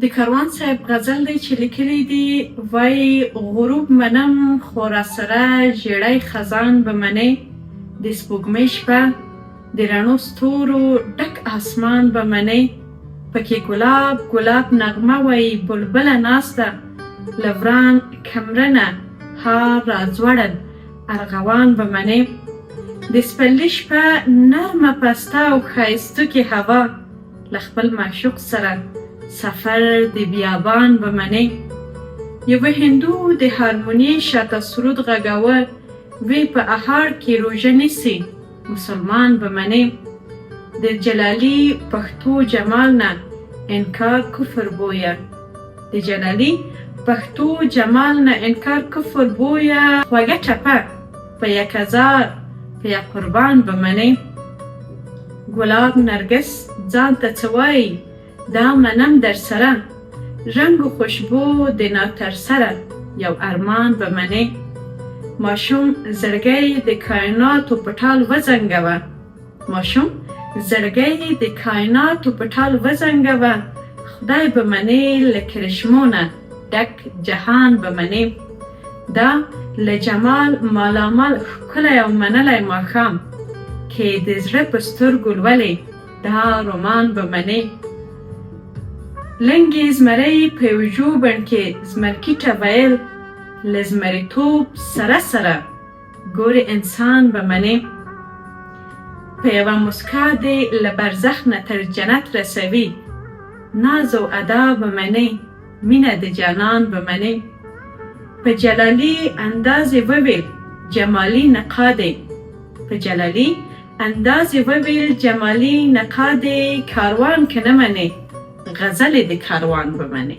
د کاروان صاحب غزل دی چې لیکلی دی وایي غروب منم خو راسره ژیړی خزان به منې د سپوږمۍ شپه د رڼو ستورو ډک اسمان به منې پکې ګلاب ګلاب نغمه وایي بلبله ناسته له وران کمرنه هار راځوړل ارغوان به منې د سپرلي شپه نرمه پسته او ښایستوکې هوا له خپل معشوق سره سفر د بیابان به منې یوه هندو د هارموني شاته سرود غږاوه وی په احاړ کې روژه نیسي مسلمان به منې د جلالي پښتو جمال نه انکار کفر بویه د جلالي پښتو جمال نه انکار کفر بویه خوږه ټپه په یک هزار په یک قربان به منې ګلاب نرګس ځان ته څه وایي دا منم در سره رنگ و خوشبو د ناتر سره یو ارمان به منې ماشوم زړګی د کائناتو په ټال وزنګوه ماشوم زړګی د کائناتو په ټال وزنګوه خدای به منې له کرشمو نه ډک جهان به منې دا له جمال مالامال ښکلی او منلی ماښام کې د زړه په سترګو لولې دا رومان به منې لنګې زمرۍ په یو ژوبڼ کې زمرکیټه ویل له زمریتوب سره سره ګورې انسان به منې په یوه مسکا دې له برزخ نه تر جنت رسوي ناز او ادا به منې مینه د جانان به منې په جلالي انداز یې وویل جمالي نقادې په جلالي انداز یې وویل جمالي نقادې کاروان که نه منې غزل د کاروان به منې